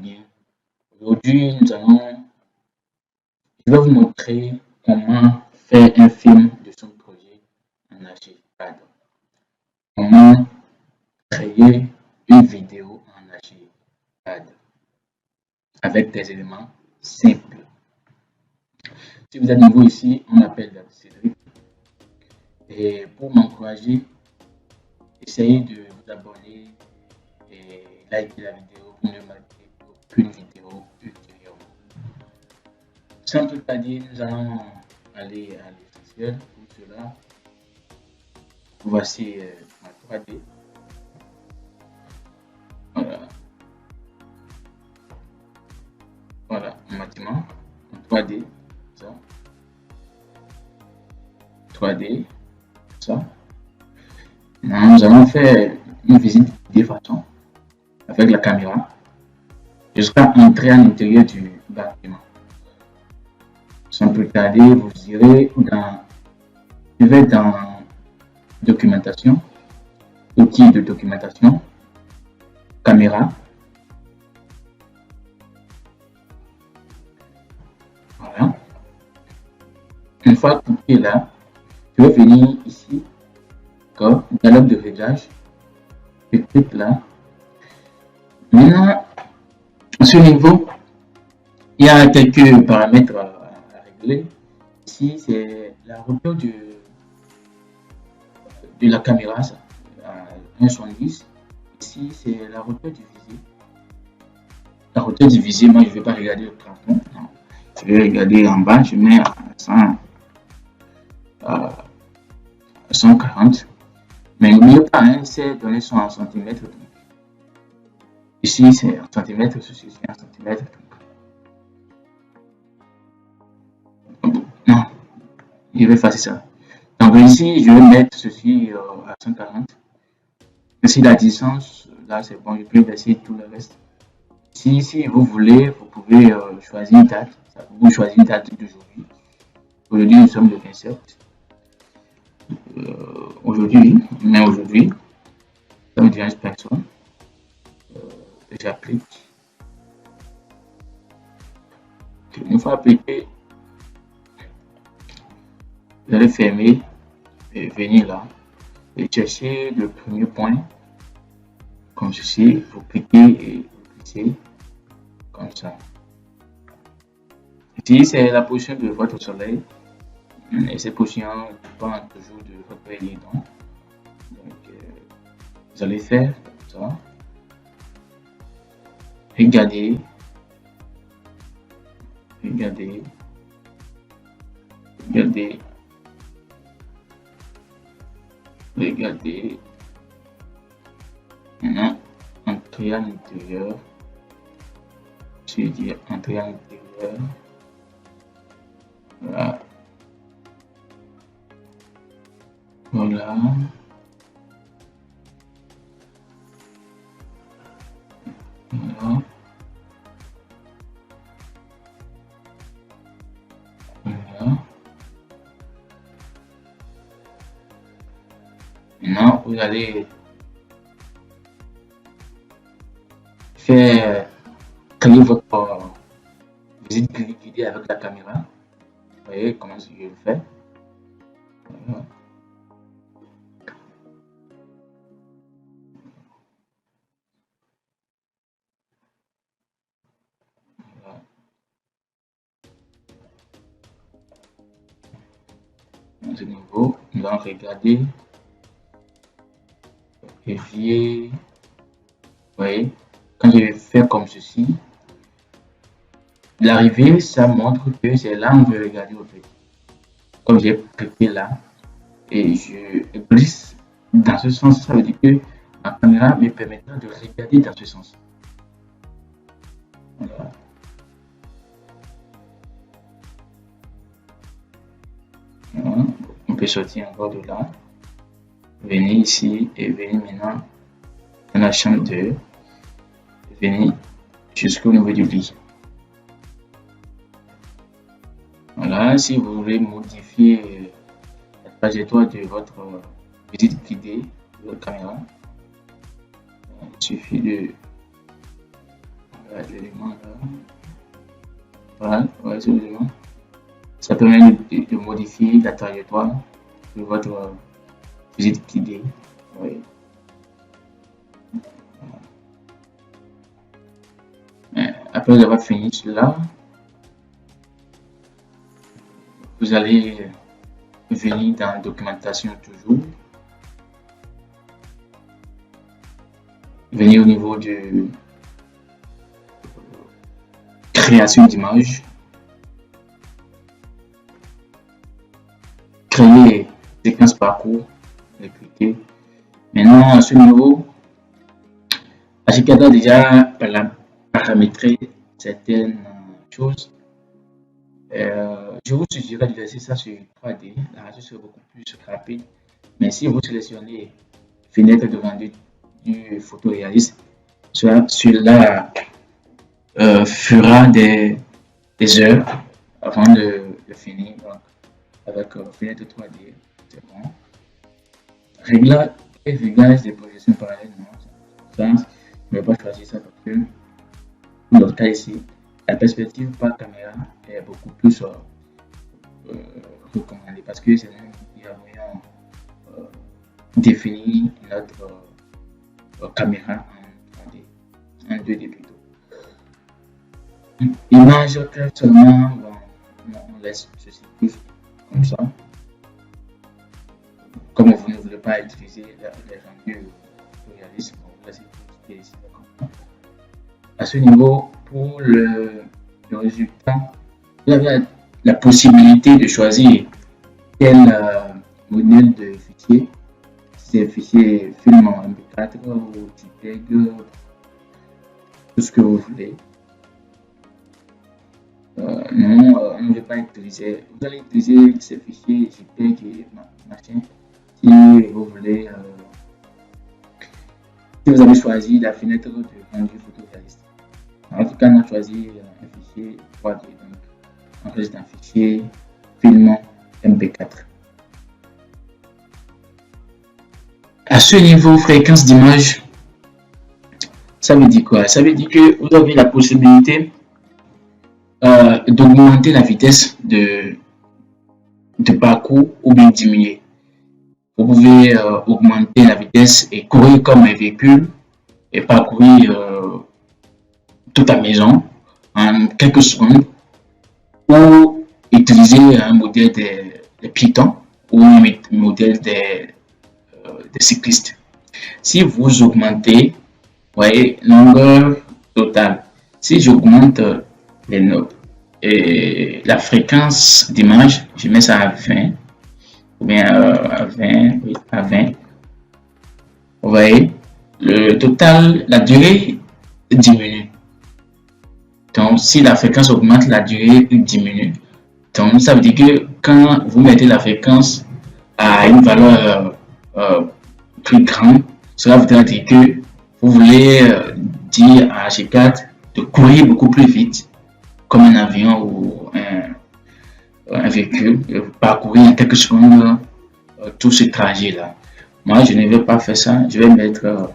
Bien, aujourd'hui, je vais vous montrer comment faire un film de son projet en Archicad. Comment créer une vidéo en Archicad avec des éléments simples. Si vous êtes nouveau ici, on m'appelle Cédric. Et pour m'encourager, essayez de vous abonner et liker la vidéo pour ne manquer aucune vidéo ultérieurement. Sans plus tarder, nous allons aller à l'essentiel. Pour cela, voici ma 3D. Voilà, un bâtiment en 3D, ça. 3D, ça. Maintenant, nous allons faire une visite de façon avec la caméra jusqu'à entrer à l'intérieur du bâtiment. Sans plus tarder, vous irez je vais dans documentation, outils de documentation, caméra. Voilà. Une fois cliqué là, je vais venir ici, dialogue de réglage. Je clique là. Maintenant, à ce niveau, il y a quelques paramètres à régler. Ici, c'est la hauteur de la caméra, ça, à 1,70. Ici, c'est la hauteur du visée. La hauteur du visée, moi, je ne vais pas regarder le plafond. Non. Je vais regarder en bas, je mets à 140. Mais n'oubliez pas, hein, ces données sont en centimètres. Donc. Ici, c'est en centimètres, ceci, c'est en centimètres. Non, je vais effacer ça. Donc ici, je vais mettre ceci à 140. Ici, la distance, là, c'est bon, je peux laisser tout le reste. Si vous voulez, vous pouvez choisir une date. Vous choisissez une date d'aujourd'hui. Aujourd'hui, nous sommes le 27. Aujourd'hui, ça me dit personne. J'applique. Une fois appliqué, vous allez fermer et venir là et chercher le premier point comme ceci. Vous cliquez et vous cliquez comme ça. Ici, c'est la position de votre soleil et cette position dépend toujours de votre guidon. Donc, vous allez faire comme ça. Regardez. Maintenant, entrer à l'intérieur. Je vais dire entrer à l'intérieur. Voilà. Voilà. Voilà. Voilà. Maintenant, vous allez créer votre visite guidée avec la caméra. Vous voyez comment je le fais. Voilà. À ce niveau, nous allons regarder, vérifier. Vous voyez, quand je vais faire comme ceci, l'arrivée, ça montre que c'est là où on veut regarder au fait. Comme j'ai cliqué là et je glisse dans ce sens, ça veut dire que la caméra me permettra de regarder dans ce sens. Voilà. Voilà. On peut sortir encore de là, venir ici et venir maintenant dans la chambre 2, venir jusqu'au niveau du lit. Voilà, si vous voulez modifier la trajectoire de votre visite guidée de votre caméra, il suffit de l'élément là. Voilà, ouais, c'est l'élément. Ça permet de modifier la trajectoire de votre visite guidée. Oui. Après avoir fini cela, vous allez venir dans documentation toujours. Venir au niveau de création d'image. Créer séquence parcours. Cliquer. Maintenant, à ce niveau, Ashikada a déjà paramétré certaines choses. Je vous suggère de laisser ça sur 3D. La radio sera beaucoup plus rapide. Mais si vous sélectionnez fenêtre de rendu du photoréaliste, cela fera des heures avant de finir. Donc, avec fenêtre 3D, c'est bon. Réglage des projections parallèles, non. Ça, je ne vais pas choisir ça parce que dans notre cas ici, la perspective par caméra est beaucoup plus recommandée parce que c'est nous qui avons défini notre caméra en 3D, en 2D plutôt. Image seulement, bon, on laisse ceci plus comme ça. Comme vous ne voulez pas utiliser les rendus réalistes, vous laissez tout ici comme ça. À ce niveau, pour le résultat, vous avez la possibilité de choisir quel modèle de fichier. Si c'est fichier film en MP4 ou JPEG, tout ce que vous voulez. Non, on ne veut pas utiliser. Vous allez utiliser ces fichiers JPEG et machin si vous voulez. Si vous avez choisi la fenêtre de rendu photoréaliste. En tout cas, on a choisi un fichier 3D. Donc, on reste un fichier film MP4. À ce niveau, fréquence d'image, ça veut dire quoi? Ça veut dire que vous avez la possibilité d'augmenter la vitesse de parcours ou bien diminuer. Vous pouvez augmenter la vitesse et courir comme un véhicule et parcourir toute la maison en quelques secondes, ou utiliser un modèle de piétons ou un modèle de cyclistes. Si vous augmentez, voyez, longueur totale. Si j'augmente les notes et la fréquence d'image, je mets ça à 20 ou bien à 20, oui, à 20. Vous voyez, le total, la durée diminue. Donc, si la fréquence augmente, la durée diminue. Donc, ça veut dire que quand vous mettez la fréquence à une valeur plus grande, cela voudra dire que vous voulez dire à H4 de courir beaucoup plus vite, comme un avion ou un véhicule, de parcourir en quelques secondes tout ce trajet-là. Moi, je ne vais pas faire ça. Je vais mettre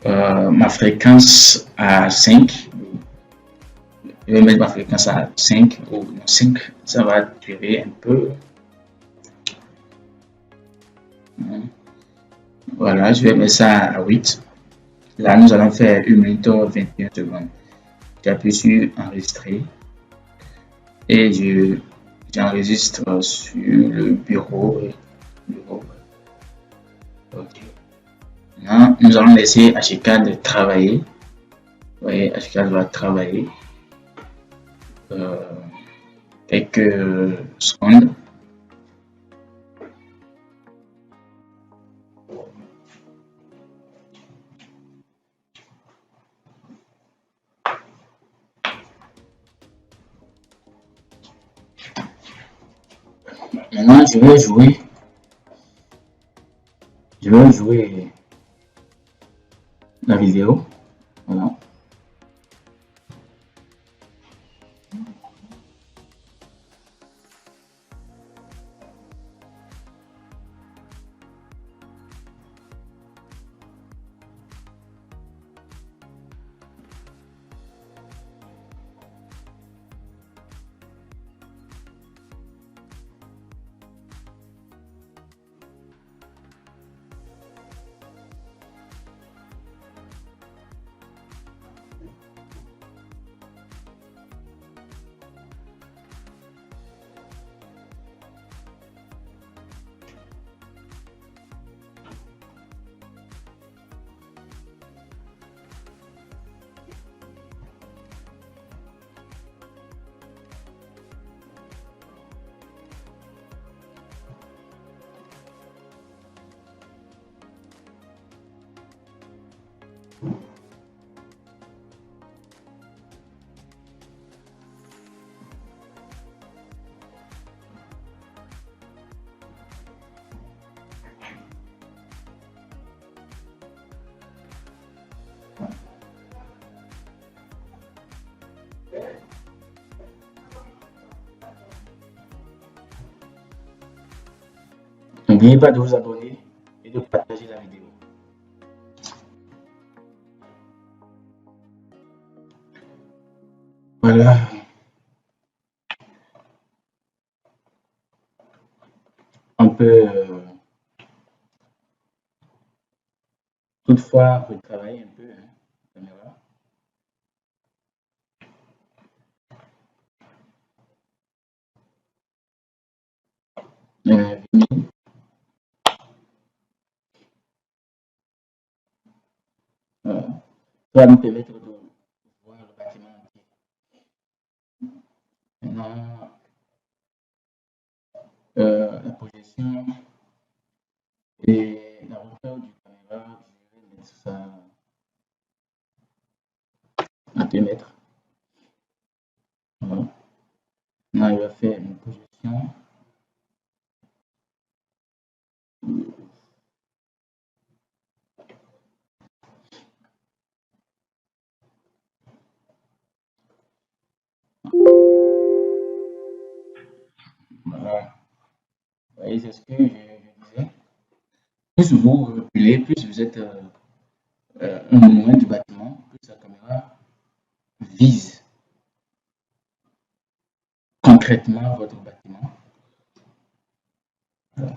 ma fréquence à 5. Je vais mettre ma fréquence à 5 ou 5. Ça va durer un peu. Voilà, je vais mettre ça à 8. Là, nous allons faire 1 minute 21 secondes. J'appuie sur enregistrer et j'enregistre sur le bureau. Ok. Maintenant, nous allons laisser H4 travailler. Vous voyez, H4 va travailler quelques secondes. Maintenant, je vais jouer la vidéo. Voilà. N'oubliez pas de vous abonner et de partager la vidéo. Voilà. On peut toutefois retravailler un peu la caméra. Ça va nous permettre de voir le bâtiment entier. Maintenant, la projection et la hauteur du caméra, je vais mettre ça à 2 mètres. Voilà. Maintenant, il va faire une projection. Voilà. Vous voyez, c'est ce que je disais. Plus vous reculez, plus vous êtes un monument du bâtiment, plus la caméra vise concrètement votre bâtiment. Voilà.